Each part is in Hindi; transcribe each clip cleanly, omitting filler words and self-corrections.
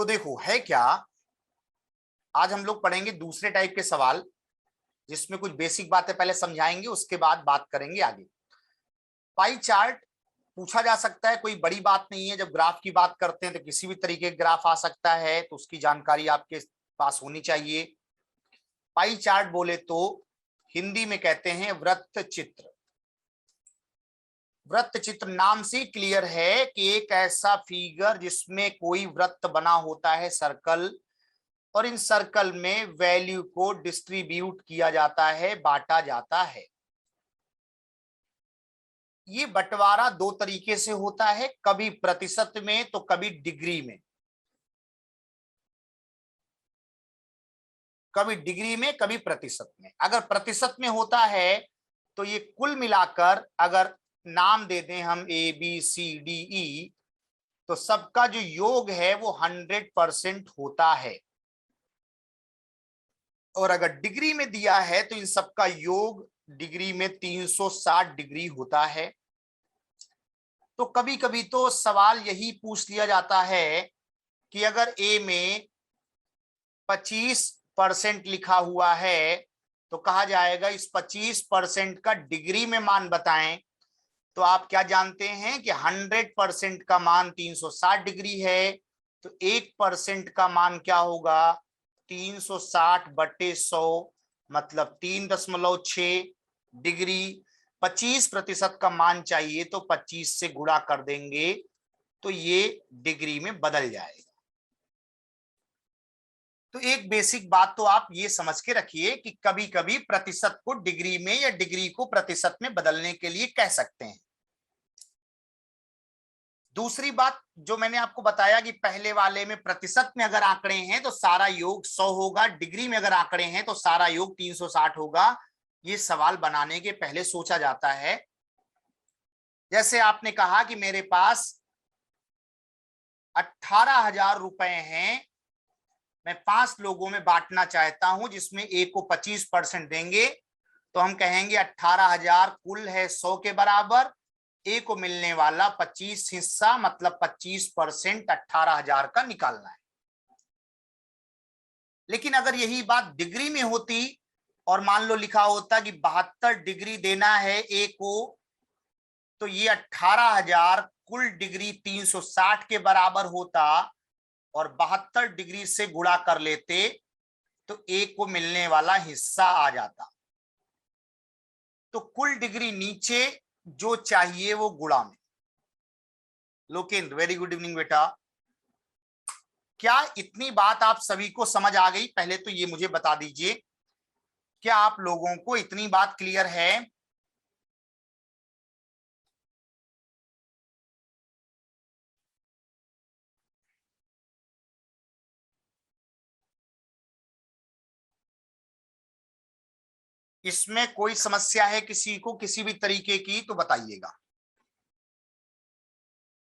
तो देखो है क्या, आज हम लोग पढ़ेंगे दूसरे टाइप के सवाल जिसमें कुछ बेसिक बातें पहले समझाएंगे, उसके बाद बात करेंगे आगे। पाई चार्ट पूछा जा सकता है, कोई बड़ी बात नहीं है। जब ग्राफ की बात करते हैं तो किसी भी तरीके का ग्राफ आ सकता है, तो उसकी जानकारी आपके पास होनी चाहिए। पाई चार्ट बोले तो हिंदी में कहते हैं वृत्त चित्र। वृत्त चित्र नाम से क्लियर है कि एक ऐसा फिगर जिसमें कोई वृत्त बना होता है, सर्कल, और इन सर्कल में वैल्यू को डिस्ट्रीब्यूट किया जाता है, बांटा जाता है। ये बंटवारा दो तरीके से होता है, कभी प्रतिशत में तो कभी डिग्री में। कभी डिग्री में कभी प्रतिशत में। अगर प्रतिशत में होता है तो ये कुल मिलाकर अगर नाम दे दें हम ABCDE, तो सबका जो योग है वो 100% होता है। और अगर डिग्री में दिया है तो इन सबका योग डिग्री में 360 डिग्री होता है। तो कभी कभी तो सवाल यही पूछ लिया जाता है कि अगर ए में 25% लिखा हुआ है तो कहा जाएगा इस 25% का डिग्री में मान बताएं। तो आप क्या जानते हैं कि 100% का मान 360 डिग्री है, तो 1% का मान क्या होगा, 360/100 मतलब 3.6 डिग्री। 25% का मान चाहिए तो 25 से गुणा कर देंगे तो ये डिग्री में बदल जाएगा। तो एक बेसिक बात तो आप ये समझ के रखिए कि कभी कभी प्रतिशत को डिग्री में या डिग्री को प्रतिशत में बदलने के लिए कह सकते हैं। दूसरी बात जो मैंने आपको बताया कि पहले वाले में प्रतिशत में अगर आंकड़े हैं तो सारा योग 100 होगा, डिग्री में अगर आंकड़े हैं तो सारा योग 360 होगा। ये सवाल बनाने के पहले सोचा जाता है। जैसे आपने कहा कि मेरे पास 18,000 रुपए हैं, मैं 5 लोगों में बांटना चाहता हूं जिसमें ए को 25% देंगे, तो हम कहेंगे 18,000 कुल है 100 के बराबर, ए को मिलने वाला 25 हिस्सा मतलब 25% 18,000 का निकालना है। लेकिन अगर यही बात डिग्री में होती और मान लो लिखा होता कि 72 डिग्री देना है ए को, तो ये 18,000 कुल डिग्री 360 के बराबर होता और 72 डिग्री से गुणा कर लेते तो ए को मिलने वाला हिस्सा आ जाता। तो कुल डिग्री नीचे, जो चाहिए वो गुणा में। लोकेंद्र वेरी गुड इवनिंग बेटा। क्या इतनी बात आप सभी को समझ आ गई? पहले तो ये मुझे बता दीजिए, क्या आप लोगों को इतनी बात क्लियर है? इसमें कोई समस्या है किसी को किसी भी तरीके की तो बताइएगा।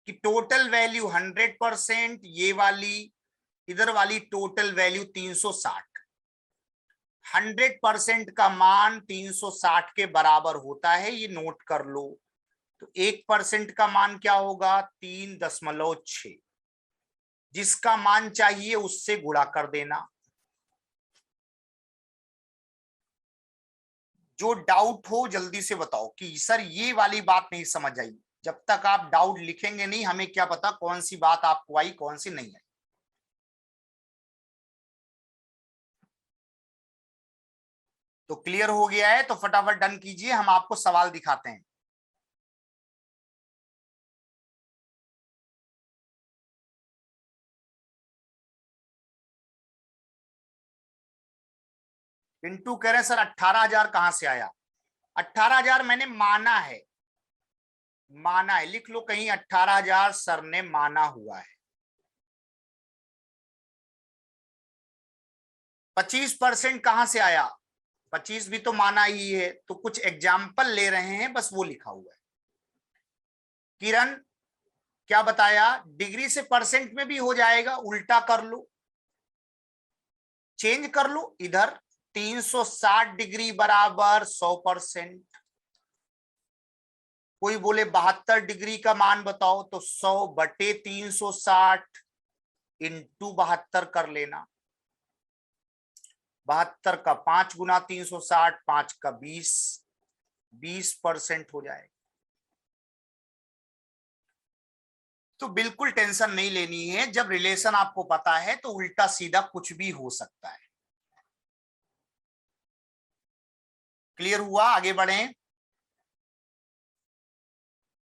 कि टोटल वैल्यू 100%, ये वाली इधर वाली टोटल वैल्यू 360। 100% का मान 360 के बराबर होता है, ये नोट कर लो। तो 1% का मान क्या होगा, 3.6। जिसका मान चाहिए उससे गुणा कर देना। जो डाउट हो जल्दी से बताओ कि सर ये वाली बात नहीं समझ आई। जब तक आप डाउट लिखेंगे नहीं, हमें क्या पता कौन सी बात आपको आई कौन सी नहीं आई। तो क्लियर हो गया है तो फटाफट डन कीजिए, हम आपको सवाल दिखाते हैं। पिंटू कह रहे हैं सर 18,000 कहां से आया? 18,000 मैंने माना है, माना है, लिख लो कहीं 18,000 सर ने माना हुआ है। 25% कहां से आया? 25 भी तो माना ही है, तो कुछ एग्जाम्पल ले रहे हैं बस, वो लिखा हुआ है। किरण क्या बताया, डिग्री से परसेंट में भी हो जाएगा, उल्टा कर लो, चेंज कर लो इधर। 360 डिग्री बराबर 100%। कोई बोले 72 डिग्री का मान बताओ, तो 100/360। इंटू 72 कर लेना। 72 का 5 गुना 360, 5 का 20% हो जाएगा। तो बिल्कुल टेंशन नहीं लेनी है, जब रिलेशन आपको पता है तो उल्टा सीधा कुछ भी हो सकता है। क्लियर हुआ? आगे बढ़ें।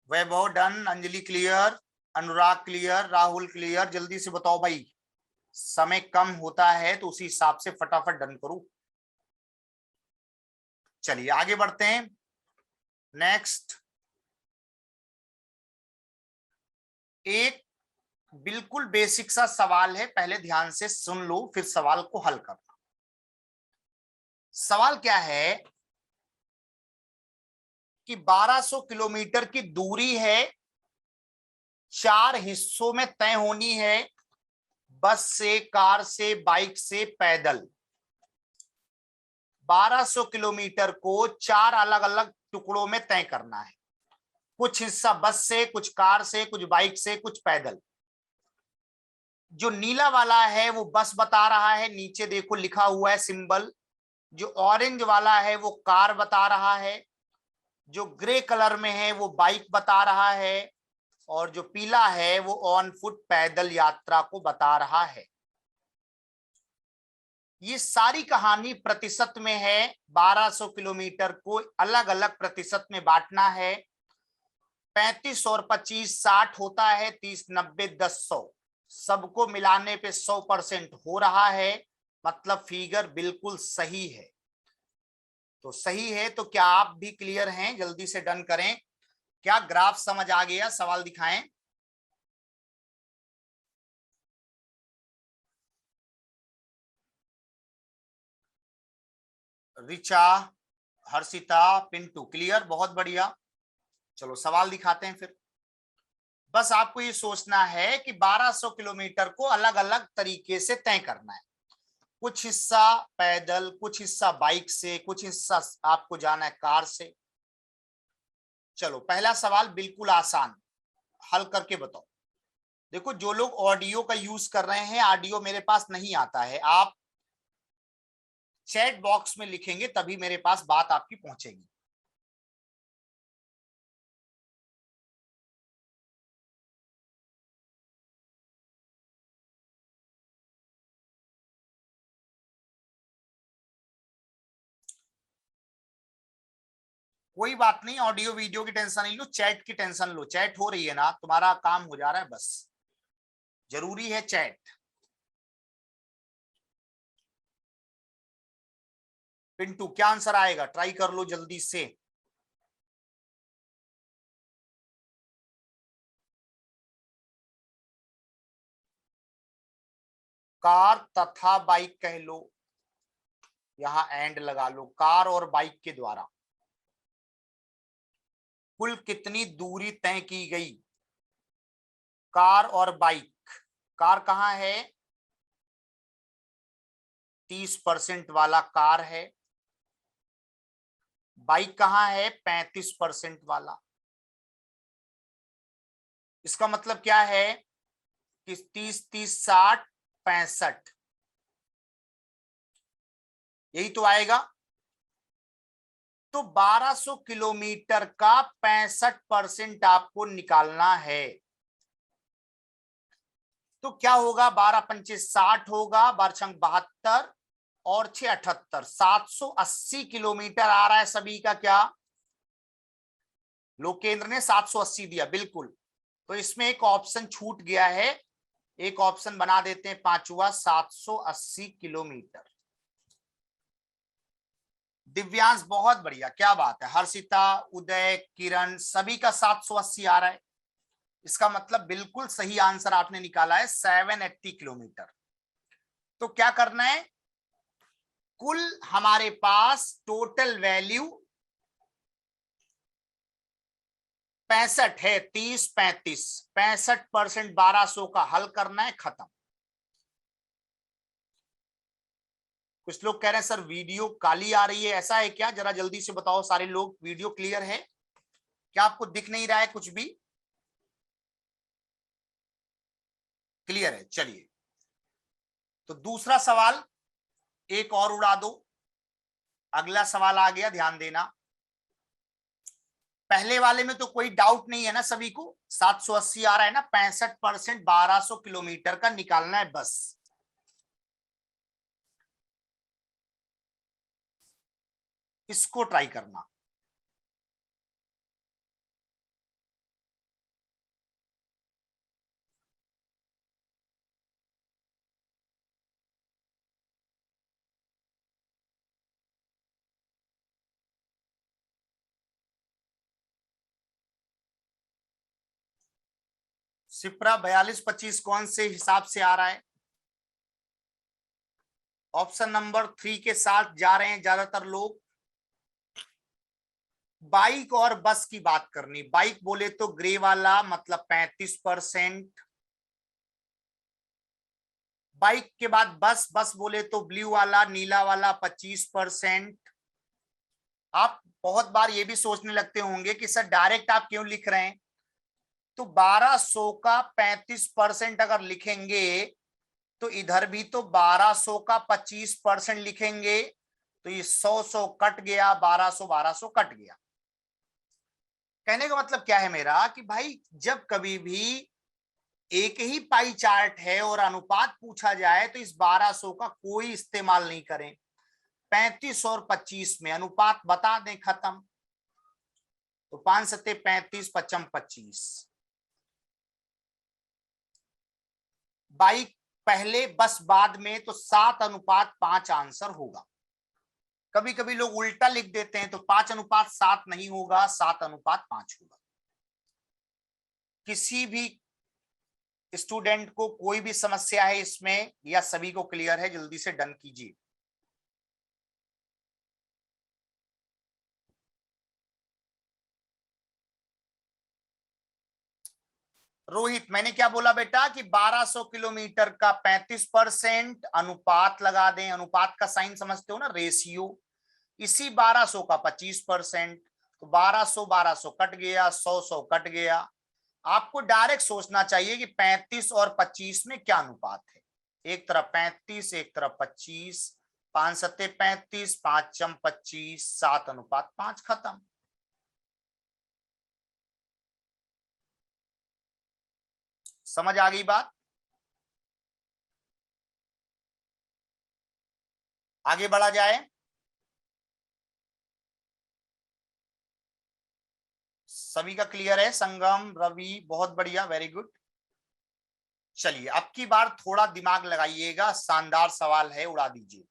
वैभव डन, अंजलि क्लियर, अनुराग क्लियर, राहुल क्लियर। जल्दी से बताओ भाई, समय कम होता है तो उसी हिसाब से फटाफट डन करो। चलिए आगे बढ़ते हैं। नेक्स्ट, एक बिल्कुल बेसिक सा सवाल है, पहले ध्यान से सुन लो फिर सवाल को हल करना। सवाल क्या है कि 1200 किलोमीटर की दूरी है, 4 हिस्सों में तय होनी है, बस से, कार से, बाइक से, पैदल। 1200 किलोमीटर को 4 अलग अलग टुकड़ों में तय करना है, कुछ हिस्सा बस से, कुछ कार से, कुछ बाइक से, कुछ पैदल। जो नीला वाला है वो बस बता रहा है, नीचे देखो लिखा हुआ है सिंबल। जो ऑरेंज वाला है वो कार बता रहा है, जो ग्रे कलर में है वो बाइक बता रहा है, और जो पीला है वो ऑन फुट पैदल यात्रा को बता रहा है। ये सारी कहानी प्रतिशत में है। 1200 किलोमीटर को अलग अलग प्रतिशत में बांटना है। 35 और 25 60 होता है, 30 90 10 100, सबको मिलाने पे 100% हो रहा है, मतलब फिगर बिल्कुल सही है। तो सही है तो क्या आप भी क्लियर हैं? जल्दी से डन करें। क्या ग्राफ समझ आ गया? सवाल दिखाएं। रिचा, हर्षिता, पिंटू क्लियर, बहुत बढ़िया। चलो सवाल दिखाते हैं फिर। बस आपको ये सोचना है कि 1200 किलोमीटर को अलग अलग तरीके से तय करना है, कुछ हिस्सा पैदल, कुछ हिस्सा बाइक से, कुछ हिस्सा आपको जाना है कार से। चलो पहला सवाल बिल्कुल आसान, हल करके बताओ। देखो जो लोग ऑडियो का यूज कर रहे हैं, ऑडियो मेरे पास नहीं आता है, आप चैट बॉक्स में लिखेंगे तभी मेरे पास बात आपकी पहुंचेगी। कोई बात नहीं, ऑडियो वीडियो की टेंशन नहीं लो, चैट की टेंशन लो। चैट हो रही है ना, तुम्हारा काम हो जा रहा है, बस जरूरी है चैट। पिंटू क्या आंसर आएगा? ट्राई कर लो जल्दी से। कार तथा बाइक कह लो, यहां एंड लगा लो, कार और बाइक के द्वारा कुल कितनी दूरी तय की गई? कार और बाइक, कार कहां है? 30% वाला कार है। बाइक कहां है? 35% वाला। इसका मतलब क्या है कि 30 30 60 65, यही तो आएगा। तो 1200 किलोमीटर का 65% आपको निकालना है। तो क्या होगा? 12 पंचे 60 होगा, 12 छंग 72 और 6 78, 780 किलोमीटर आ रहा है सभी का। क्या लोकेंद्र ने 780 दिया? बिल्कुल। तो इसमें एक ऑप्शन छूट गया है, एक ऑप्शन बना देते हैं पांचवा, 780 किलोमीटर। दिव्यांश बहुत बढ़िया, क्या बात है। हर्षिता, उदय, किरण सभी का 780 आ रहा है, इसका मतलब बिल्कुल सही आंसर आपने निकाला है, 780 किलोमीटर। तो क्या करना है? कुल हमारे पास टोटल वैल्यू 65 है, 30 35, 65% 1200 का हल करना है, खत्म। कुछ लोग कह रहे हैं सर वीडियो काली आ रही है, ऐसा है क्या? जरा जल्दी से बताओ सारे लोग, वीडियो क्लियर है क्या? आपको दिख नहीं रहा है कुछ भी? क्लियर है, चलिए। तो दूसरा सवाल एक और उड़ा दो। अगला सवाल आ गया, ध्यान देना। पहले वाले में तो कोई डाउट नहीं है ना सभी को, 780 आ रहा है ना, 65% 1200 किलोमीटर का निकालना है बस। इसको ट्राई करना। सिप्रा 4225 कौन से हिसाब से आ रहा है? ऑप्शन नंबर 3 के साथ जा रहे हैं ज्यादातर लोग। बाइक और बस की बात करनी, बाइक बोले तो ग्रे वाला मतलब 35%। बाइक के बाद बस, बस बोले तो ब्लू वाला नीला वाला 25%। आप बहुत बार ये भी सोचने लगते होंगे कि सर डायरेक्ट आप क्यों लिख रहे हैं, तो 1200 का 35% अगर लिखेंगे तो इधर भी तो 1200 का 25% लिखेंगे, तो ये 100 कट गया, 1200 कट गया। कहने का मतलब क्या है मेरा कि भाई जब कभी भी एक ही पाई चार्ट है और अनुपात पूछा जाए तो इस 1200 का कोई इस्तेमाल नहीं करें। 35 और 25 में अनुपात बता दें, खत्म। तो 5 सत्ते 35, 55 25। बाइक पहले बस बाद में, तो 7:5 आंसर होगा। कभी कभी लोग उल्टा लिख देते हैं, तो 5:7 नहीं होगा, 7:5 होगा। किसी भी स्टूडेंट को कोई भी समस्या है इसमें या सभी को क्लियर है, जल्दी से डन कीजिए। रोहित, मैंने क्या बोला बेटा कि 1200 किलोमीटर का 35% अनुपात लगा दें। अनुपात का साइन समझते हो ना, रेशियो। इसी 1200 का 25%, तो 1200 1200 कट गया, 100 कट गया। आपको डायरेक्ट सोचना चाहिए कि 35 और 25 में क्या अनुपात है। एक तरफ 35, एक तरफ 25, 5 सत्ते 35, 5 चम 25, 7:5, खत्म। समझ आ गई बात? आगे बढ़ा जाए। सभी का क्लियर है? संगम, रवि, बहुत बढ़िया, वेरी गुड। चलिए अब की बार थोड़ा दिमाग लगाइएगा, शानदार सवाल है, उड़ा दीजिए।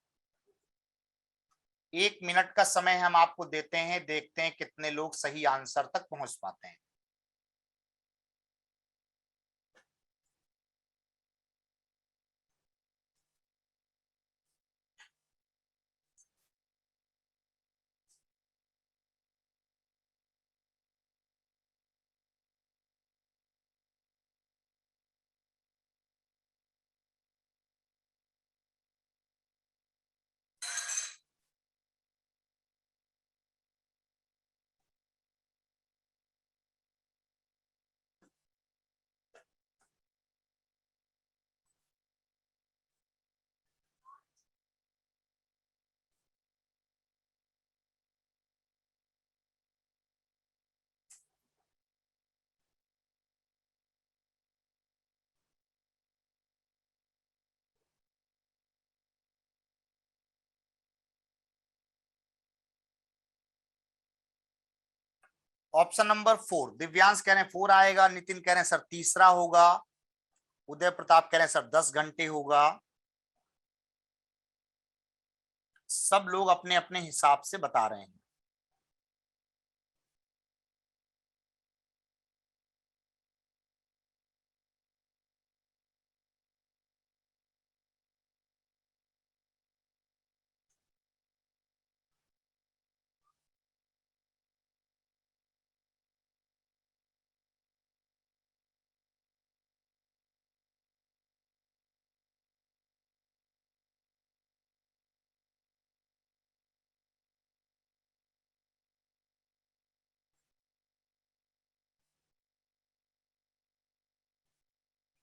1 मिनट का समय हम आपको देते हैं, देखते हैं कितने लोग सही आंसर तक पहुंच पाते हैं। ऑप्शन नंबर 4, दिव्यांश कह रहे हैं 4 आएगा, नितिन कह रहे हैं सर तीसरा होगा, उदय प्रताप कह रहे हैं सर 10 घंटे होगा। सब लोग अपने अपने हिसाब से बता रहे हैं।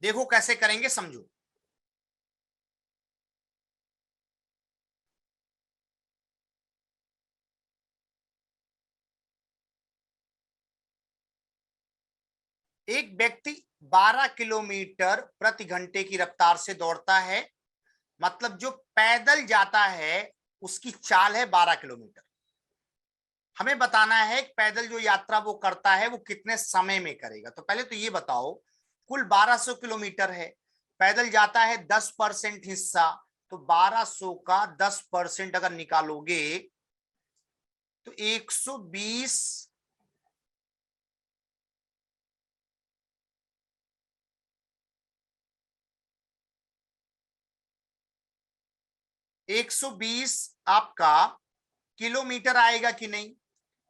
देखो कैसे करेंगे, समझो। एक व्यक्ति 12 किलोमीटर प्रति घंटे की रफ्तार से दौड़ता है, मतलब जो पैदल जाता है उसकी चाल है 12 किलोमीटर। हमें बताना है कि पैदल जो यात्रा वो करता है वो कितने समय में करेगा। तो पहले तो ये बताओ, कुल 1200 किलोमीटर है, पैदल जाता है 10% हिस्सा, तो 1200 का 10% अगर निकालोगे तो 120 120 आपका किलोमीटर आएगा कि नहीं।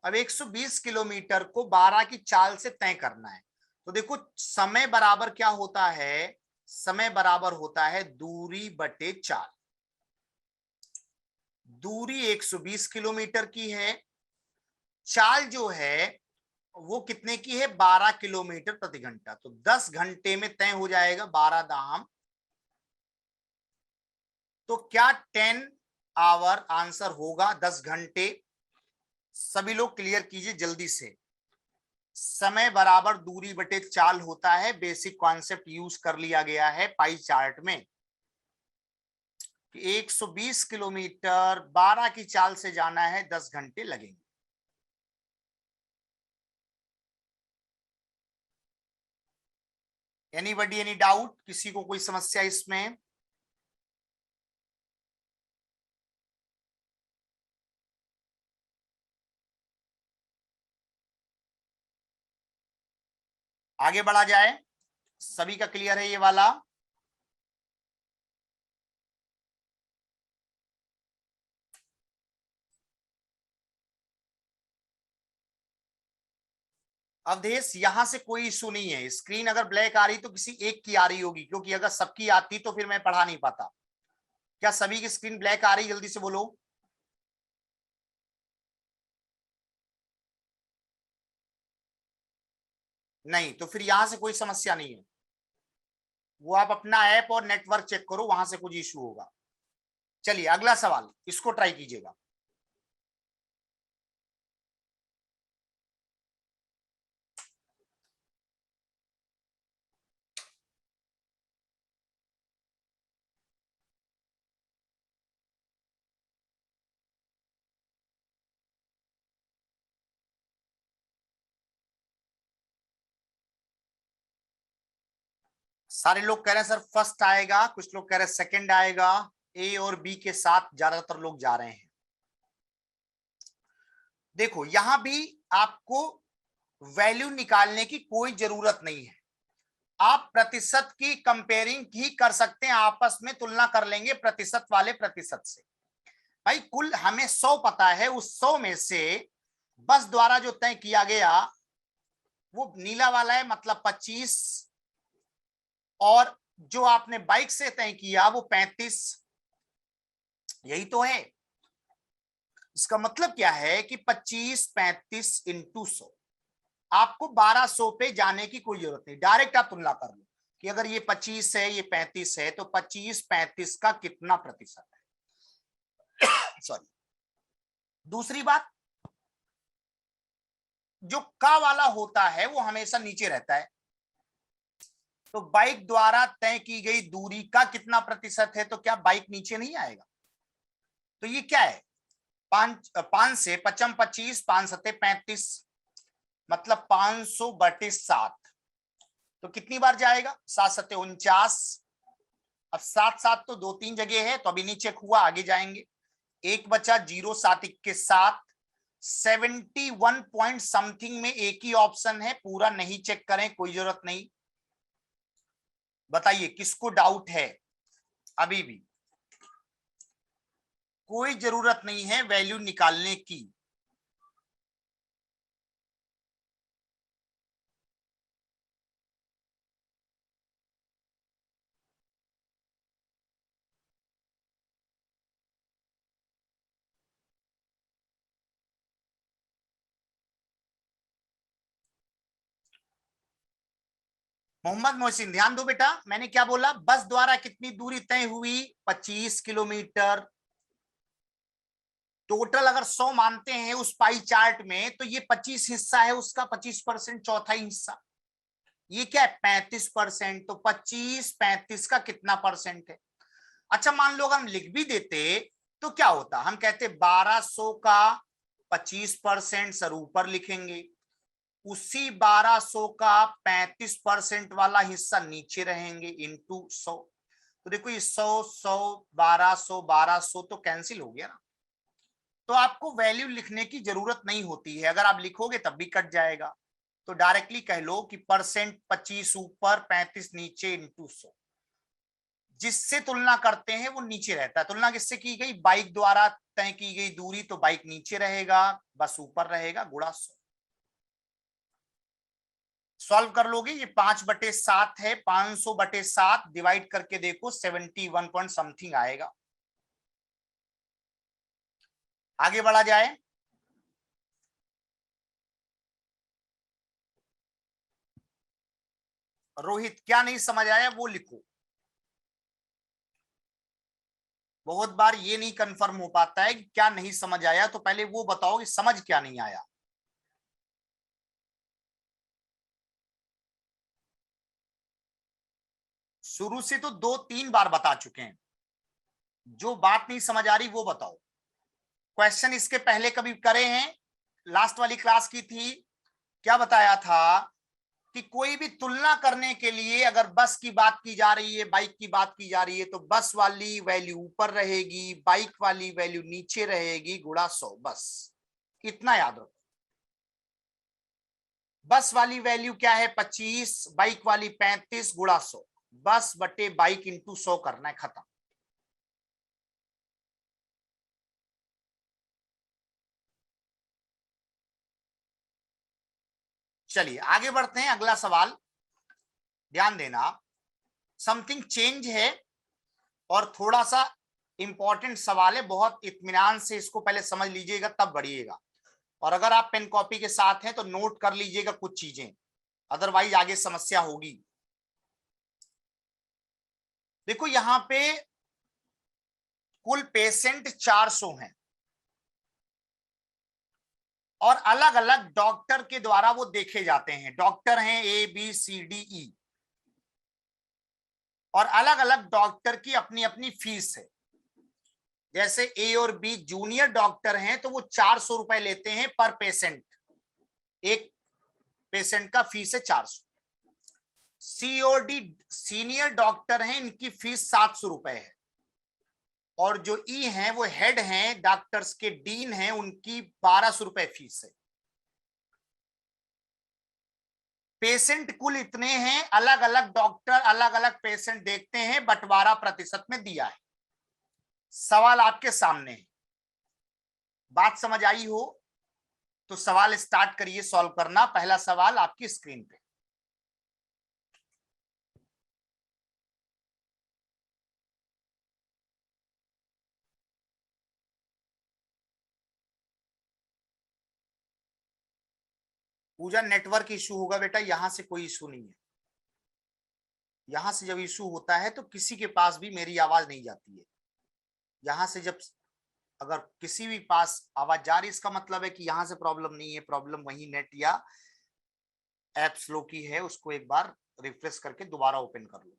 अब 120 किलोमीटर को 12 की चाल से तय करना है, तो देखो समय बराबर क्या होता है, समय बराबर होता है दूरी बटे चाल। दूरी 120 किलोमीटर की है, चाल जो है वो कितने की है, 12 किलोमीटर प्रति घंटा, तो 10 घंटे में तय हो जाएगा 12 दाम। तो क्या 10 आवर आंसर होगा, 10 घंटे। सभी लोग क्लियर कीजिए जल्दी से। समय बराबर दूरी बटे चाल होता है, बेसिक कॉन्सेप्ट यूज कर लिया गया है पाई चार्ट में कि 120 किलोमीटर 12 की चाल से जाना है, 10 घंटे लगेंगे। एनीबडी एनी डाउट, किसी को कोई समस्या इसमें? आगे बढ़ा जाए, सभी का क्लियर है ये वाला? अवधेश यहां से कोई इशू नहीं है, स्क्रीन अगर ब्लैक आ रही तो किसी एक की आ रही होगी, क्योंकि अगर सबकी आती तो फिर मैं पढ़ा नहीं पाता। क्या सभी की स्क्रीन ब्लैक आ रही, जल्दी से बोलो। नहीं तो फिर यहां से कोई समस्या नहीं है, वो आप अपना ऐप और नेटवर्क चेक करो, वहां से कुछ इशू होगा। चलिए अगला सवाल, इसको ट्राई कीजिएगा। सारे लोग कह रहे हैं सर फर्स्ट आएगा, कुछ लोग कह रहे हैं सेकंड आएगा। ए और बी के साथ ज्यादातर लोग जा रहे हैं। देखो यहां भी आपको वैल्यू निकालने की कोई जरूरत नहीं है, आप प्रतिशत की कंपेयरिंग ही कर सकते हैं, आपस में तुलना कर लेंगे प्रतिशत वाले प्रतिशत से। भाई कुल हमें 100 पता है, उस 100 में से बस द्वारा जो तय किया गया वो नीला वाला है, मतलब 25, और जो आपने बाइक से तय किया वो 35। यही तो है। इसका मतलब क्या है कि 25 35 इंटू 100, आपको 1200 पे जाने की कोई जरूरत नहीं, डायरेक्ट आप तुलना कर लो कि अगर ये 25 है ये 35 है तो 25 35 का कितना प्रतिशत है। सॉरी। दूसरी बात, जो का वाला होता है वो हमेशा नीचे रहता है, तो बाइक द्वारा तय की गई दूरी का कितना प्रतिशत है, तो क्या बाइक नीचे नहीं आएगा। तो ये क्या है, 5 से 55 25 5 सत्ते 35, मतलब 500/7, तो कितनी बार जाएगा, 7 सत्ते 49। अब 7 7 तो 2 3 जगह है, तो अभी नीचे हुआ, आगे जाएंगे। एक बचा 0 7 21 7, 71 पॉइंट समथिंग में एक ही ऑप्शन है, पूरा नहीं चेक करें, कोई जरूरत नहीं। बताइए किसको डाउट है, अभी भी कोई जरूरत नहीं है वैल्यू निकालने की। मोहम्मद मोहसिन ध्यान दो बेटा, मैंने क्या बोला, बस द्वारा कितनी दूरी तय हुई, 25 किलोमीटर। टोटल अगर 100 मानते हैं उस पाई चार्ट में, तो ये 25 हिस्सा है उसका, 25%, चौथा हिस्सा। ये क्या है 35%, तो 25 35 का कितना परसेंट है। अच्छा मान लो अगर हम लिख भी देते तो क्या होता, हम कहते 1200 का 25% सर ऊपर लिखेंगे, उसी 1200 का 35% वाला हिस्सा नीचे रहेंगे इंटू 100। तो देखो ये 100 100 1200 1200 तो कैंसिल हो गया ना, तो आपको वैल्यू लिखने की जरूरत नहीं होती है, अगर आप लिखोगे तब भी कट जाएगा। तो डायरेक्टली कह लो कि परसेंट 25 ऊपर 35 नीचे इंटू 100। जिससे तुलना करते हैं वो नीचे रहता है। तुलना किससे की गई, बाइक द्वारा तय की गई दूरी, तो बाइक नीचे रहेगा, बस ऊपर रहेगा, गुणा 100। सॉल्व कर लोगे, ये 5/7 है, 500/7 डिवाइड करके देखो 71 पॉइंट समथिंग आएगा। आगे बढ़ा जाए। रोहित क्या नहीं समझ आया वो लिखो। बहुत बार ये नहीं कंफर्म हो पाता है कि क्या नहीं समझ आया, तो पहले वो बताओ कि समझ क्या नहीं आया। शुरू से तो 2-3 बार बता चुके हैं, जो बात नहीं समझ आ रही वो बताओ। क्वेश्चन इसके पहले कभी करे हैं, लास्ट वाली क्लास की थी, क्या बताया था कि कोई भी तुलना करने के लिए अगर बस की बात की जा रही है, बाइक की बात की जा रही है, तो बस वाली वैल्यू ऊपर रहेगी, बाइक वाली वैल्यू नीचे रहेगी, गुणा 100, बस इतना याद रखो। बस वाली वैल्यू क्या है 25, बाइक वाली 35, गुणा 100, बस बटे बाइक इंटू 100 करना है, खत्म। चलिए आगे बढ़ते हैं, अगला सवाल ध्यान देना, समथिंग चेंज है और थोड़ा सा इंपॉर्टेंट सवाल है, बहुत इत्मीनान से इसको पहले समझ लीजिएगा तब बढ़िएगा। और अगर आप पेन कॉपी के साथ हैं तो नोट कर लीजिएगा कुछ चीजें, अदरवाइज आगे समस्या होगी। देखो यहां पे कुल पेशेंट 400 हैं और अलग अलग डॉक्टर के द्वारा वो देखे जाते हैं। डॉक्टर हैं ABCDE और अलग अलग डॉक्टर की अपनी अपनी फीस है। जैसे ए और बी जूनियर डॉक्टर हैं तो वो 400 रुपए लेते हैं पर पेशेंट, एक पेशेंट का फीस है 400। सी और डी सीनियर डॉक्टर हैं, इनकी फीस 700 रुपए है। और जो ई हैं वो हेड हैं, डॉक्टर्स के डीन हैं, उनकी 1200 रुपए फीस है। पेशेंट कुल इतने हैं, अलग अलग डॉक्टर अलग अलग पेशेंट देखते हैं, बंटवारा प्रतिशत में दिया है। सवाल आपके सामने है, बात समझ आई हो तो सवाल स्टार्ट करिए सॉल्व करना। पहला सवाल आपकी स्क्रीन पे। पूजा नेटवर्क इशू होगा बेटा, यहां से कोई इशू नहीं है। यहां से जब इशू होता है तो किसी के पास भी मेरी आवाज नहीं जाती है। यहां से जब अगर किसी भी पास आवाज जा रही, इसका मतलब है कि यहां से प्रॉब्लम नहीं है, प्रॉब्लम वही नेट या ऐप स्लो की है। उसको एक बार रिफ्रेश करके दोबारा ओपन कर लो।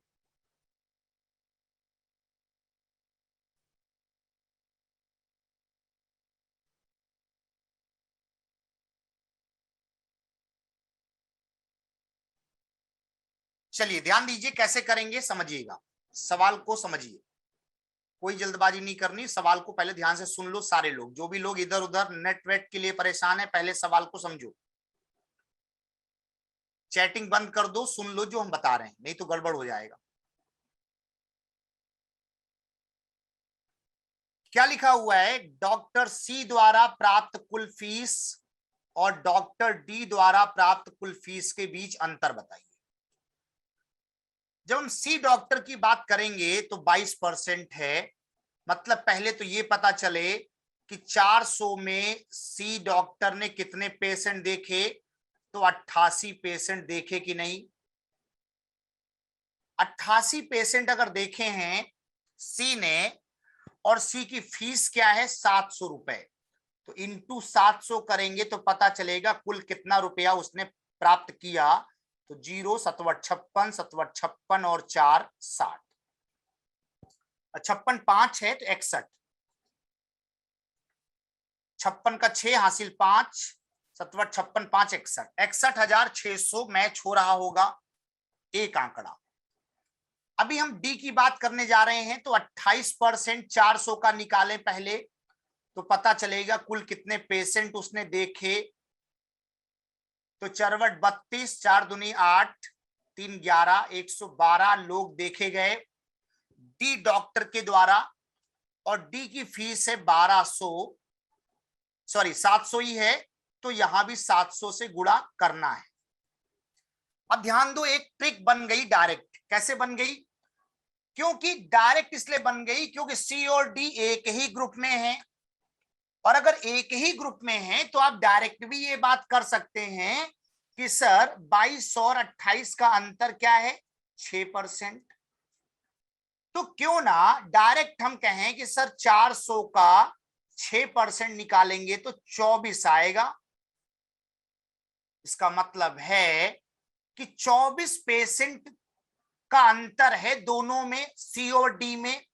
चलिए ध्यान दीजिए कैसे करेंगे, समझिएगा, सवाल को समझिए, कोई जल्दबाजी नहीं करनी। सवाल को पहले ध्यान से सुन लो सारे लोग, जो भी लोग इधर उधर नेट वेट के लिए परेशान है, पहले सवाल को समझो। चैटिंग बंद कर दो, सुन लो जो हम बता रहे हैं, नहीं तो गड़बड़ हो जाएगा। क्या लिखा हुआ है, डॉक्टर सी द्वारा प्राप्त कुल फीस और डॉक्टर डी द्वारा प्राप्त कुल फीस के बीच अंतर बताइए। जब हम सी डॉक्टर की बात करेंगे तो 22% है, मतलब पहले तो ये पता चले कि 400 में सी डॉक्टर ने कितने पेशेंट देखे, तो 88 पेशेंट देखे कि नहीं। 88 पेशेंट अगर देखे हैं सी ने, और सी की फीस क्या है 700 रुपए, तो इंटू 700 करेंगे तो पता चलेगा कुल कितना रुपया उसने प्राप्त किया। तो 0 7 56, 7 56 और 4 60, 56 5 है तो 61, 56 का 6 हासिल 5, 7 56 5 61, 61,600 मैच हो रहा होगा एक आंकड़ा। अभी हम डी की बात करने जा रहे हैं, तो 28% 400 का निकालें पहले, तो पता चलेगा कुल कितने पेशेंट उसने देखे। तो चरवट 32, 4 दूनी 8, 3 11, 112 लोग देखे गए डी डॉक्टर के द्वारा, और डी की फीस है 1200, सॉरी 700 ही है, तो यहां भी 700 से गुणा करना है। अब ध्यान दो, एक ट्रिक बन गई डायरेक्ट। कैसे बन गई? क्योंकि डायरेक्ट इसलिए बन गई क्योंकि सी और डी एक ही ग्रुप में है, और अगर एक ही ग्रुप में है तो आप डायरेक्ट भी ये बात कर सकते हैं कि सर 22 और 28 का अंतर क्या है? 6%। तो क्यों ना डायरेक्ट हम कहें कि सर 400 का 6% निकालेंगे तो 24 आएगा। इसका मतलब है कि 24 पेशेंट का अंतर है दोनों में, सी और डी में,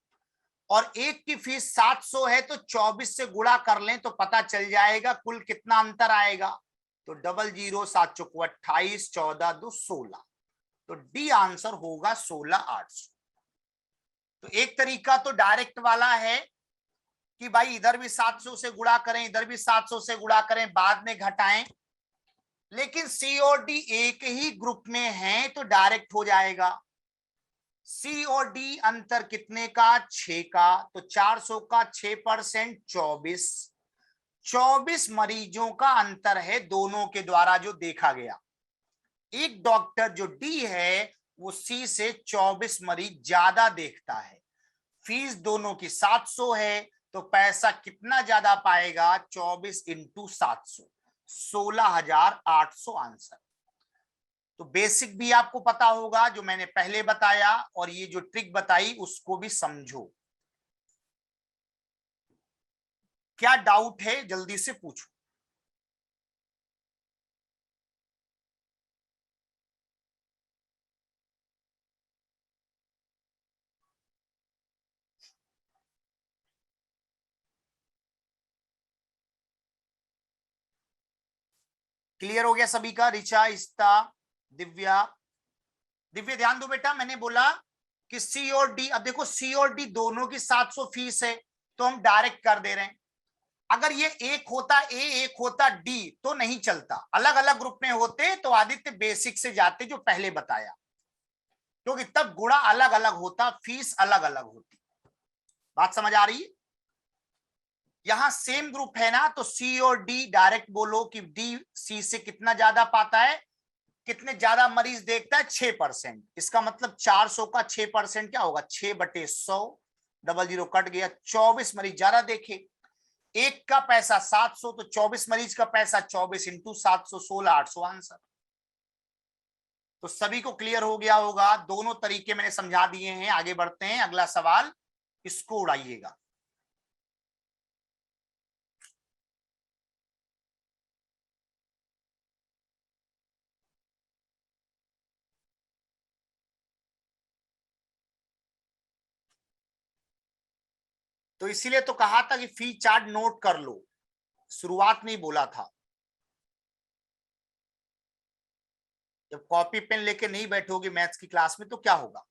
और एक की फीस 700 है, तो 24 से गुणा कर लें तो पता चल जाएगा कुल कितना अंतर आएगा। तो 00 7 चौको 28, 14 2 16, तो डी आंसर होगा 16,800। तो एक तरीका तो डायरेक्ट वाला है कि भाई इधर भी 700 से गुणा करें, इधर भी 700 से गुणा करें, बाद में घटाएं, लेकिन सी और डी एक ही ग्रुप में है तो डायरेक्ट हो जाएगा। सी और डी अंतर कितने का? 6 का, तो 400 का 6% 24, 24 मरीजों का अंतर है दोनों के द्वारा जो देखा गया। एक डॉक्टर जो डी है वो सी से 24 मरीज ज्यादा देखता है, फीस दोनों की 700 है, तो पैसा कितना ज्यादा पाएगा? 24 इंटू 700, 16,800 आंसर। तो बेसिक भी आपको पता होगा जो मैंने पहले बताया, और ये जो ट्रिक बताई उसको भी समझो। क्या डाउट है जल्दी से पूछो। क्लियर हो गया सभी का? ऋचा, इस्ता, दिव्या। दिव्या ध्यान दो बेटा, मैंने बोला कि सी और डी, अब देखो सी और डी दोनों की 700 फीस है, तो हम डायरेक्ट कर दे रहे हैं। अगर ये एक होता ए, एक होता डी, तो नहीं चलता। अलग अलग ग्रुप में होते तो आदित्य बेसिक से जाते जो पहले बताया, क्योंकि तब गुणा अलग अलग होता, फीस अलग अलग होती। बात समझ आ रही है? यहां सेम ग्रुप है ना, तो सी और डी डायरेक्ट बोलो कि डी सी से कितना ज्यादा पाता है, कितने ज्यादा मरीज देखता है? 6%। इसका मतलब 400 का 6% क्या होगा? 6/100, 00 कट गया, 24 मरीज ज्यादा देखे। एक का पैसा 700, तो 24 मरीज का पैसा 24 इंटू 700, 16,800 आंसर। तो सभी को क्लियर हो गया होगा, दोनों तरीके मैंने समझा दिए हैं। आगे बढ़ते हैं, अगला सवाल, इसको उड़ाइएगा। तो इसीलिए तो कहा था कि फी चार्ट नोट कर लो, शुरुआत में ही बोला था। जब कॉपी पेन लेके नहीं बैठोगे मैथ्स की क्लास में तो क्या होगा?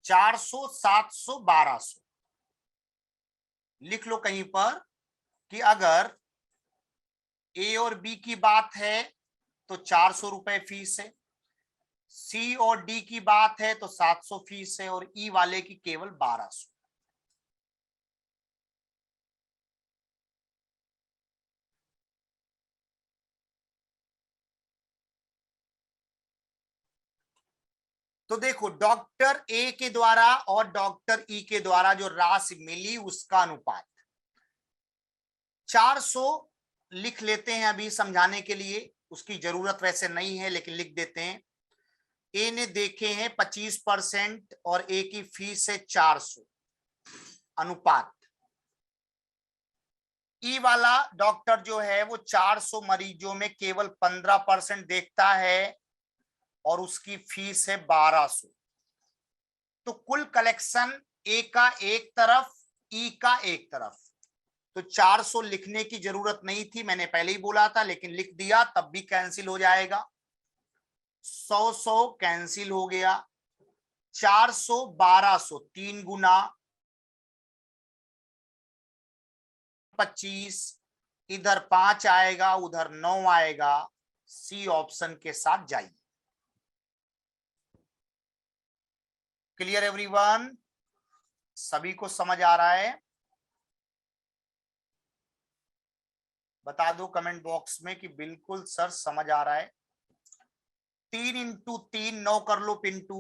400, 700, 1200 लिख लो कहीं पर कि अगर ए और बी की बात है तो 400 रुपए फीस है, सी और डी की बात है तो 700 फीस है, और ई वाले की केवल 1200। तो देखो, डॉक्टर ए के द्वारा और डॉक्टर ई के द्वारा जो राशि मिली उसका अनुपात 400 लिख लेते हैं अभी समझाने के लिए, उसकी जरूरत वैसे नहीं है लेकिन लिख देते हैं। ए ने देखे हैं 25% और ए की फीस है 400 अनुपात। ई वाला डॉक्टर जो है वो 400 मरीजों में केवल 15% देखता है और उसकी फीस है 1200। तो कुल कलेक्शन ए का एक तरफ, ई का एक तरफ। तो 400 लिखने की जरूरत नहीं थी, मैंने पहले ही बोला था, लेकिन लिख दिया तब भी कैंसिल हो जाएगा। 100 कैंसिल हो गया। 400 1200 3 गुना 25, इधर 5 आएगा उधर 9 आएगा। सी ऑप्शन के साथ जाइए। Clear everyone? सभी को समझ आ रहा है? बता दो कमेंट बॉक्स में कि बिल्कुल सर समझ आ रहा है। 3 इंटू 3 9 कर लो पिंटू।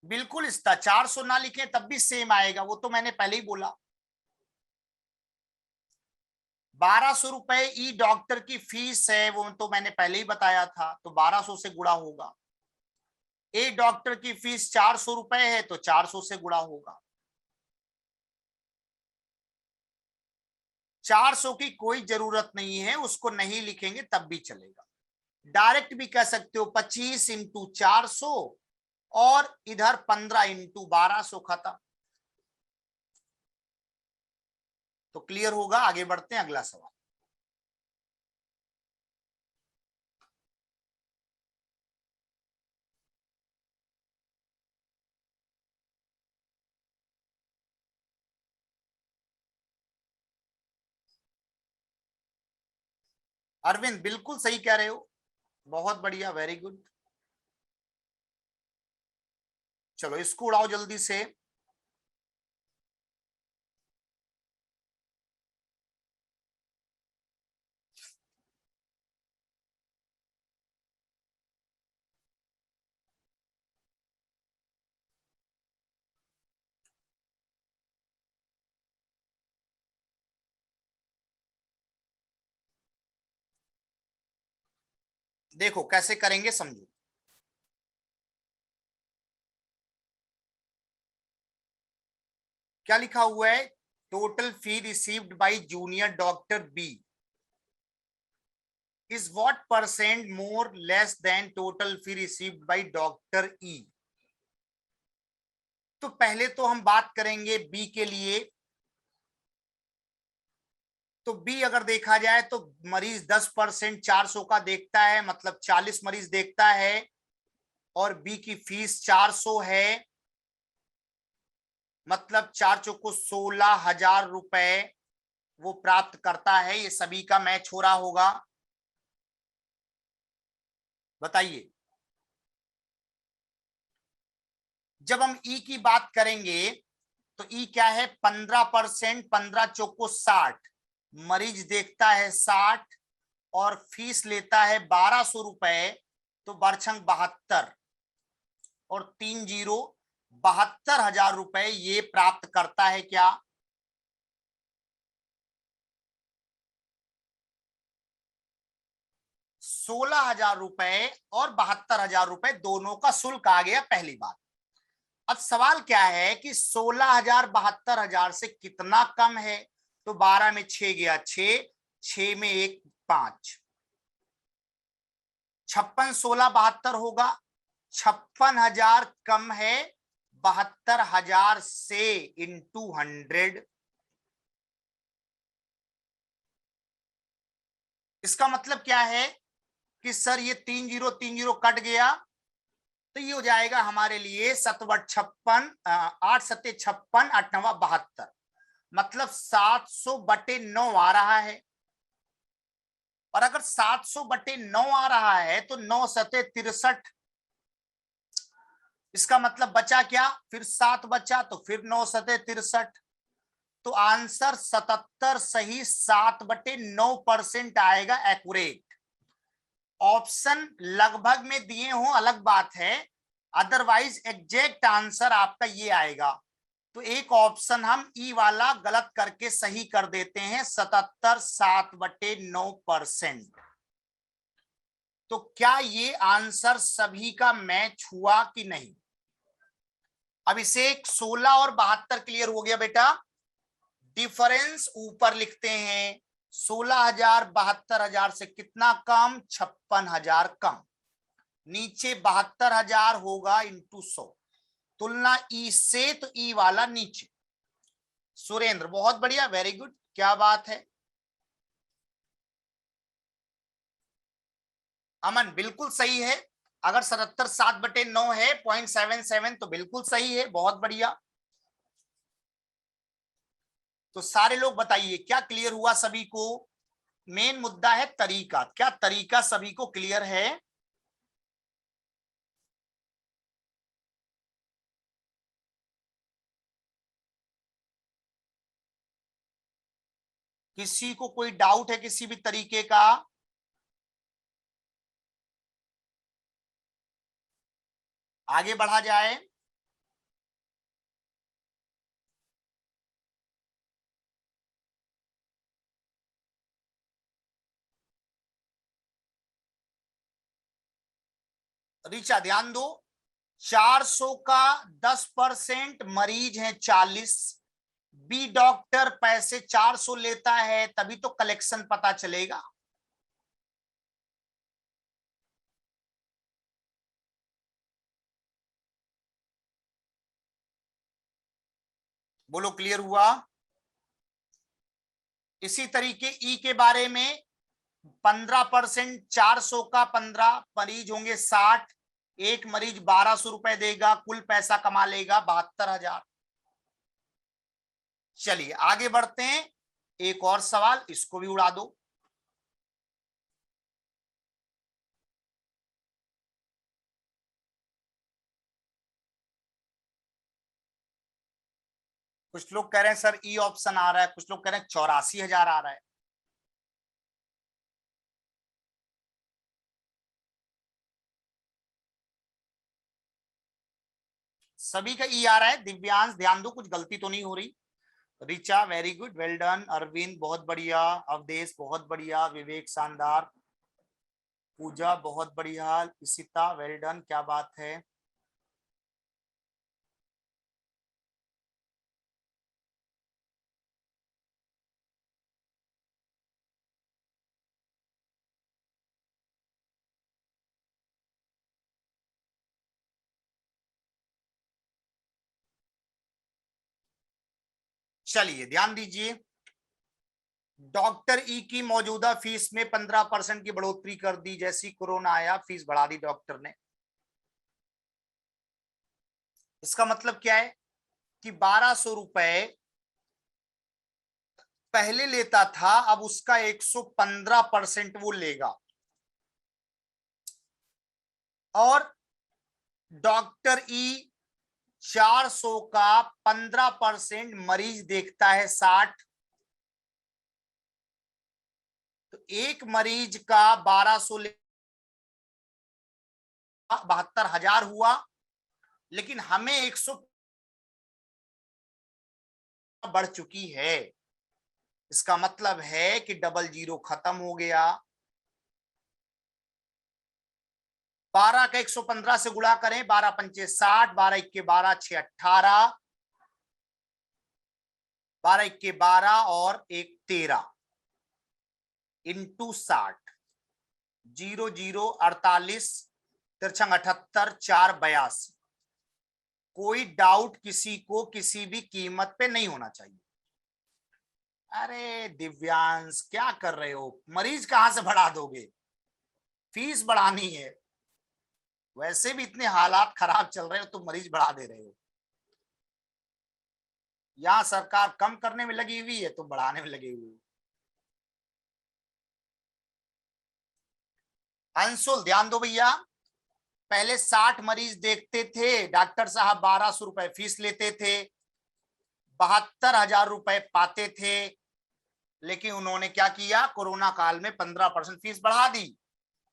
बिल्कुल इसका 400 ना लिखे तब भी सेम आएगा, वो तो मैंने पहले ही बोला। 1200 रुपए ई डॉक्टर की फीस है, वो तो मैंने पहले ही बताया था, तो 1200 से गुणा होगा। ए डॉक्टर की फीस 400 रुपए है तो 400 से गुणा होगा। 400 की कोई जरूरत नहीं है, उसको नहीं लिखेंगे तब भी चलेगा। डायरेक्ट भी कह सकते हो 25 इंटू 400 और इधर 15 इंटू 1200 खत्म। तो क्लियर होगा। आगे बढ़ते हैं, अगला सवाल। अरविंद बिल्कुल सही कह रहे हो, बहुत बढ़िया, वेरी गुड। चलो इसको उड़ाओ जल्दी से। देखो कैसे करेंगे, समझो। क्या लिखा हुआ है? Total fee received by junior doctor B is what percent more less than total fee received by doctor E. तो पहले तो हम बात करेंगे बी के लिए। तो बी अगर देखा जाए तो मरीज 10% 400 का देखता है, मतलब 40 मरीज देखता है और बी की फीस 400 है, मतलब 4 चौको 16,000 रुपए वो प्राप्त करता है। ये सभी का मैच हो रहा होगा, बताइए। जब हम ई की बात करेंगे तो ई क्या है? 15%, 15 चौको 60 मरीज देखता है 60 और फीस लेता है 1200 रुपए, तो बरछंग 72 और 3 जीरो 72,000 रुपए ये प्राप्त करता है। क्या? ₹16,000 और 72,000 रुपए दोनों का शुल्क आ गया, पहली बात। अब सवाल क्या है कि 16,000 72,000 से कितना कम है? तो 12 में 6 गया 6, 6 में 1 5, 56 16 72 होगा। 56,000 कम है 72,000 से, इंटू 100। इसका मतलब क्या है कि सर ये 3 जीरो कट गया, तो ये हो जाएगा हमारे लिए 7 56 8 7 56 8 9 72, मतलब 700/9 आ रहा है। और अगर 700/9 आ रहा है तो 9 7 63, इसका मतलब बचा क्या? फिर 7 बचा तो फिर 9 7 63, तो आंसर 77 सही 7/9% आएगा एक्यूरेट। ऑप्शन लगभग में दिए हो अलग बात है, अदरवाइज एग्जैक्ट आंसर आपका ये आएगा। तो एक ऑप्शन हम ई वाला गलत करके सही कर देते हैं, 77 7/9%। तो क्या ये आंसर सभी का मैच हुआ कि नहीं? अब इसे 16 और 72 क्लियर हो गया बेटा। डिफरेंस ऊपर लिखते हैं, 16,000 72,000 से कितना कम? 56,000 कम। नीचे 72,000 होगा इंटू 100। तुलना ई से, तो ई वाला नीचे। सुरेंद्र बहुत बढ़िया, वेरी गुड, क्या बात है। अमन बिल्कुल सही है, अगर 77 7/9 है 0.77 तो बिल्कुल सही है, बहुत बढ़िया। तो सारे लोग बताइए क्या क्लियर हुआ सभी को? मेन मुद्दा है तरीका, क्या तरीका सभी को क्लियर है? किसी को कोई डाउट है किसी भी तरीके का? आगे बढ़ा जाए। ऋचा ध्यान दो, 400 का 10% मरीज है 40। बी डॉक्टर पैसे 400 लेता है, तभी तो कलेक्शन पता चलेगा। बोलो क्लियर हुआ? इसी तरीके ई के बारे में 15%, 400 का 15 मरीज होंगे 60, एक मरीज 1200 रुपए देगा, कुल पैसा कमा लेगा 72,000। चलिए आगे बढ़ते हैं, एक और सवाल, इसको भी उड़ा दो। कुछ लोग कह रहे हैं सर ई ऑप्शन आ रहा है, कुछ लोग कह रहे हैं 84,000 आ रहा है। सभी का ई आ रहा है। दिव्यांश ध्यान दो, कुछ गलती तो नहीं हो रही। Richa very good, well done. Arvind बहुत बढ़िया, अवधेश बहुत बढ़िया, विवेक शानदार, पूजा बहुत बढ़िया, इशिता वेल डन, क्या बात है। चलिए ध्यान दीजिए, डॉक्टर ई की मौजूदा फीस में 15% की बढ़ोतरी कर दी, जैसी कोरोना आया फीस बढ़ा दी डॉक्टर ने। इसका मतलब क्या है कि 1200 रुपए पहले लेता था, अब उसका 115% वो लेगा। और डॉक्टर ई 400 का 15% मरीज देखता है 60, तो एक मरीज का 1200 72,000 हुआ, लेकिन हमें 100 बढ़ चुकी है। इसका मतलब है कि डबल जीरो खत्म हो गया। 12 का 115 से गुणा करें, 12 पंचे 60, 12 इक्के 12, 6 18, 12 इक्के 12 और 1 13 इंटू 60, 0 0 48 तिरछंग 78 4 82। कोई डाउट किसी को किसी भी कीमत पे नहीं होना चाहिए। अरे दिव्यांश क्या कर रहे हो, मरीज कहां से बढ़ा दोगे? फीस बढ़ानी है, वैसे भी इतने हालात खराब चल रहे हो तो मरीज बढ़ा दे रहे हो। यहां सरकार कम करने में लगी हुई है, तो बढ़ाने में लगी हुई है। अंशुल ध्यान दो भैया, पहले 60 मरीज देखते थे, डॉक्टर साहब 1200 रुपए फीस लेते थे। 72,000 रुपए पाते थे, लेकिन उन्होंने क्या किया, कोरोना काल में 15% फीस बढ़ा दी।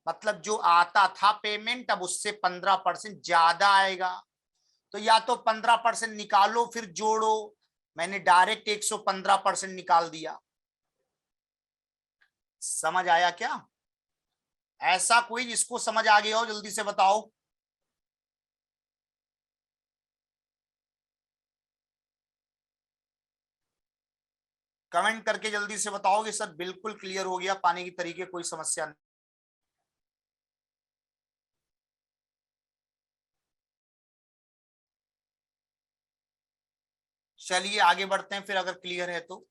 मतलब जो आता था पेमेंट अब उससे 15% ज्यादा आएगा। तो या तो 15% निकालो फिर जोड़ो। मैंने डायरेक्ट 115% निकाल दिया। समझ आया क्या? ऐसा कोई जिसको समझ आ गया हो जल्दी से बताओ। कमेंट करके जल्दी से बताओगे सर बिल्कुल क्लियर हो गया, पाने की तरीके कोई समस्या नहीं। चलिए आगे बढ़ते हैं फिर, अगर क्लियर है तो।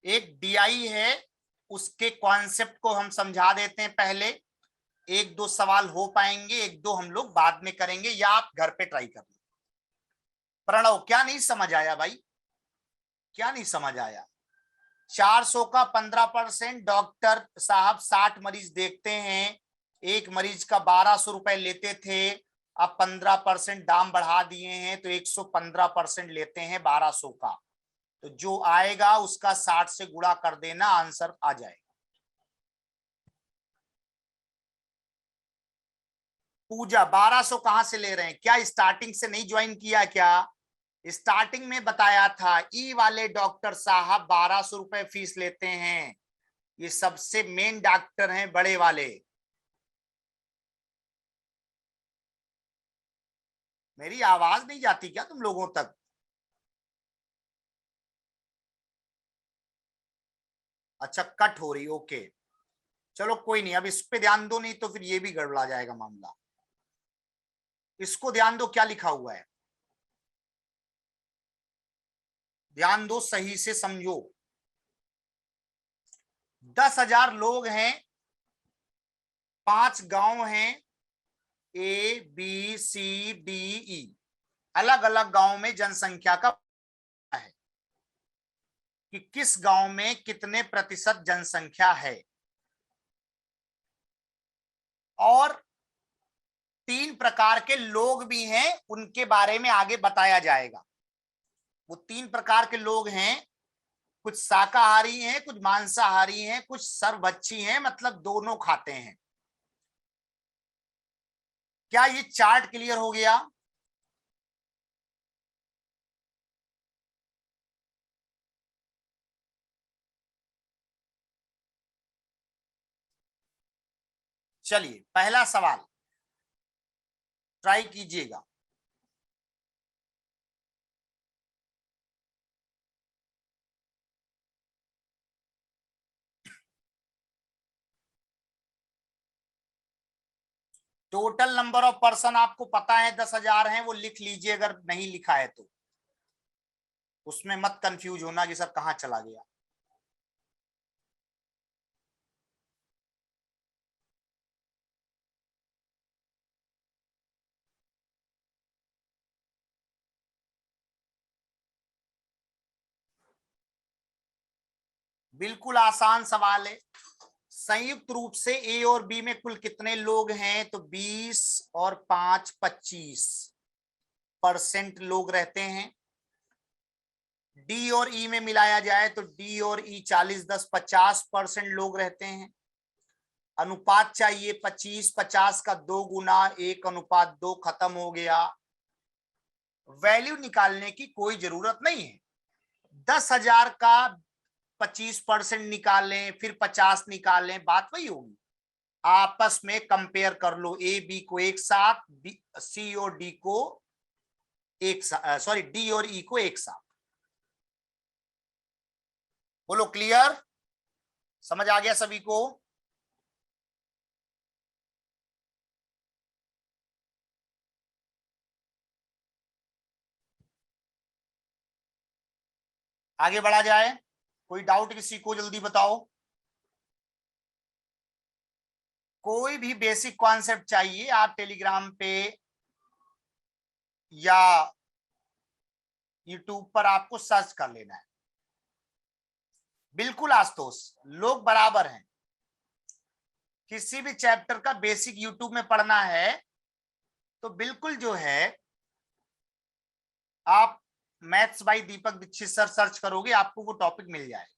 एक डीआई है, उसके कॉन्सेप्ट को हम समझा देते हैं पहले। एक दो सवाल हो पाएंगे, एक दो हम लोग बाद में करेंगे, या आप घर पे ट्राई कर लो। प्रणव, क्या नहीं समझ आया भाई? क्या नहीं समझ आया? 400 का 15%, डॉक्टर साहब 60 मरीज देखते हैं, एक मरीज का 1200 रुपए लेते थे, अब 15% दाम बढ़ा दिए हैं तो 115% लेते हैं 1200 का। तो जो आएगा उसका 60 से गुणा कर देना, आंसर आ जाएगा। पूजा 1200 कहां से ले रहे हैं? क्या स्टार्टिंग से नहीं ज्वाइन किया क्या? स्टार्टिंग में बताया था ई वाले डॉक्टर साहब 1200 रुपए फीस लेते हैं, ये सबसे मेन डॉक्टर हैं बड़े वाले। मेरी आवाज नहीं जाती क्या तुम लोगों तक? अच्छा कट हो रही, ओके। चलो कोई नहीं, अब इस पे ध्यान दो, नहीं तो फिर ये भी गड़बड़ा जाएगा मामला। इसको ध्यान दो क्या लिखा हुआ है, ध्यान दो सही से समझो। 10,000 लोग हैं, 5 गांव हैं, A B C D E, अलग अलग गांव में जनसंख्या का है कि किस गांव में कितने प्रतिशत जनसंख्या है। और 3 प्रकार के लोग भी हैं, उनके बारे में आगे बताया जाएगा। वो 3 प्रकार के लोग हैं, कुछ शाकाहारी हैं, कुछ मांसाहारी हैं, कुछ सर्वभक्षी हैं, मतलब दोनों खाते हैं। क्या ये चार्ट क्लियर हो गया? चलिए पहला सवाल ट्राई कीजिएगा। टोटल नंबर ऑफ पर्सन आपको पता है 10,000 है, वो लिख लीजिए अगर नहीं लिखा है तो। उसमें मत कंफ्यूज होना कि सर कहां चला गया। बिल्कुल आसान सवाल है। संयुक्त रूप से ए और बी में कुल कितने लोग हैं? तो 20 और 5 25% लोग रहते हैं। डी और ई में मिलाया जाए तो डी और ई 40 10 50% लोग रहते हैं। अनुपात चाहिए 25 50 का 2 गुना 1:2, खत्म हो गया। वैल्यू निकालने की कोई जरूरत नहीं है। 10,000 का 25% निकालें फिर 50 निकालें, बात वही होगी। आपस में कंपेयर कर लो, ए बी को एक साथ, सी और डी को एक साथ, सॉरी डी और ई को एक साथ। बोलो क्लियर? समझ आ गया सभी को? आगे बढ़ा जाए? कोई डाउट किसी को, जल्दी बताओ। कोई भी बेसिक कॉन्सेप्ट चाहिए आप टेलीग्राम पे या यूट्यूब पर आपको सर्च कर लेना है। बिल्कुल आशुतोष, लोग बराबर हैं। किसी भी चैप्टर का बेसिक यूट्यूब में पढ़ना है तो बिल्कुल जो है आप maths by Deepak Dikshit sir search करोगे आपको वो टॉपिक मिल जाएगा।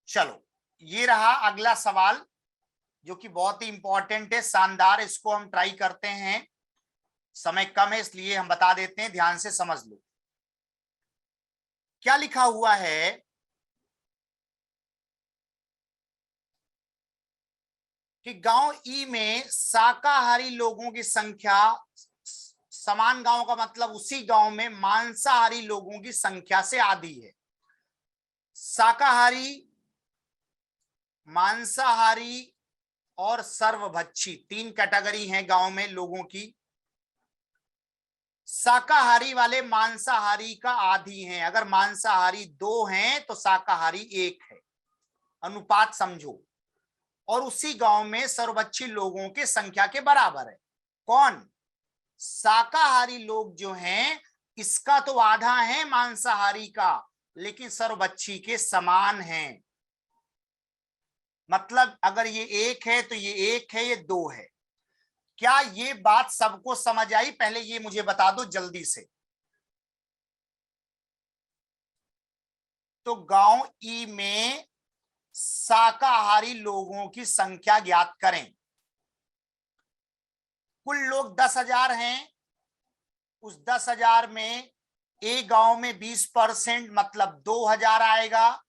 चलो ये रहा अगला सवाल जो कि बहुत ही इंपॉर्टेंट है, शानदार। इसको हम ट्राई करते हैं, समय कम है इसलिए हम बता देते हैं, ध्यान से समझ लो। क्या लिखा हुआ है कि गांव ई में शाकाहारी लोगों की संख्या, समान गांव का मतलब उसी गांव में मांसाहारी लोगों की संख्या से आधी है। शाकाहारी, मांसाहारी और सर्वभक्षी तीन कैटेगरी हैं गांव में लोगों की। शाकाहारी वाले मांसाहारी का आधी हैं। अगर मांसाहारी 2 हैं तो शाकाहारी 1 है, अनुपात समझो। और उसी गांव में सर्वभक्षी लोगों की संख्या के बराबर है। कौन? शाकाहारी लोग जो हैं इसका तो आधा है मांसाहारी का, लेकिन सर्वभक्षी के समान है। मतलब अगर ये 1 है तो ये 1 है, ये 2 है। क्या ये बात सबको समझ आई? पहले ये मुझे बता दो जल्दी से। तो गांव ई में शाकाहारी लोगों की संख्या ज्ञात करें। कुल लोग 10,000 हैं। उस 10,000 में एक गांव में 20% मतलब 2,000 आएगा।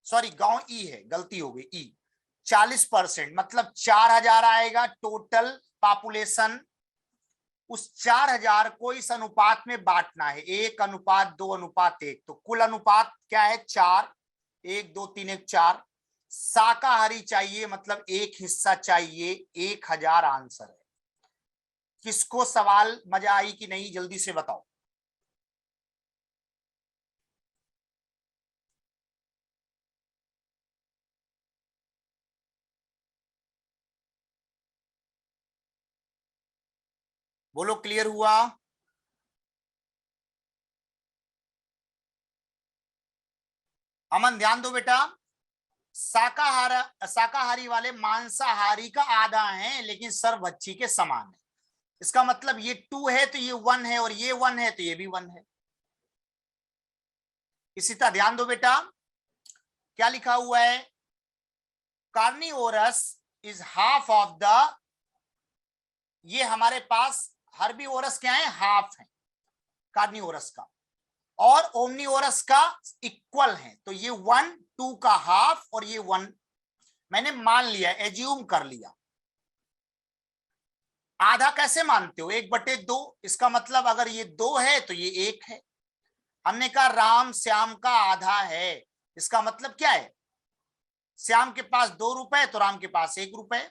सॉरी गांव ई है, गलती हो गई, ई 40% मतलब 4,000 आएगा टोटल पॉपुलेशन। उस 4,000 को इस अनुपात में बांटना है, 1:2:1। तो कुल अनुपात क्या है? 4, 1 2 3 1 4। शाकाहारी चाहिए मतलब एक हिस्सा चाहिए, 1,000 आंसर है। किसको सवाल मजा आई कि नहीं जल्दी से बताओ। बोलो क्लियर हुआ? अमन ध्यान दो बेटा। शाकाहारी वाले मांसाहारी का आधा है लेकिन सर्वभक्षी के समान है। इसका मतलब ये 2 है तो ये 1 है, और ये 1 है तो ये भी 1 है। इसी तरह ध्यान दो बेटा, क्या लिखा हुआ है? Carnivorous is half of the, ये हमारे पास हर्बीवोरस क्या है? हाफ है कार्निवोरस का, और ओमनीवोरस का इक्वल है। तो ये 1 2 का हाफ और ये 1 मैंने मान लिया, एज्यूम कर लिया। आधा कैसे मानते हो? 1/2। इसका मतलब अगर ये 2 है तो ये 1 है। हमने कहा राम श्याम का आधा है, इसका मतलब क्या है? श्याम के पास 2 रुपए तो राम के पास 1 रुपए।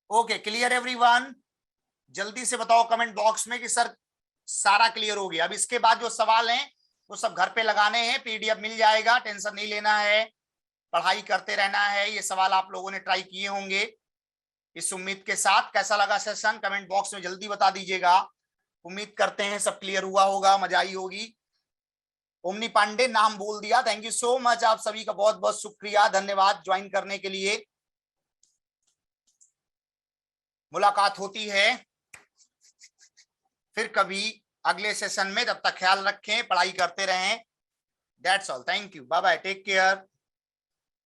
Okay clear everyone? जल्दी से बताओ कमेंट बॉक्स में कि सर सारा क्लियर हो गया। अब इसके बाद जो सवाल हैं वो सब घर पे लगाने हैं, पीडीएफ मिल जाएगा, टेंशन नहीं लेना है, पढ़ाई करते रहना है। ये सवाल आप लोगों ने ट्राई किए होंगे इस उम्मीद के साथ। कैसा लगा सेशन कमेंट बॉक्स में जल्दी बता दीजिएगा। उम्मीद करते हैं सब क्लियर हुआ होगा, मजा आई होगी। ओमनी पांडे नाम बोल दिया, थैंक यू सो मच। आप सभी का बहुत बहुत शुक्रिया, धन्यवाद ज्वाइन करने के लिए। मुलाकात होती है फिर कभी अगले सेशन में, तब तक ख्याल रखें, पढ़ाई करते रहें। That's all, thank you, bye bye, take care.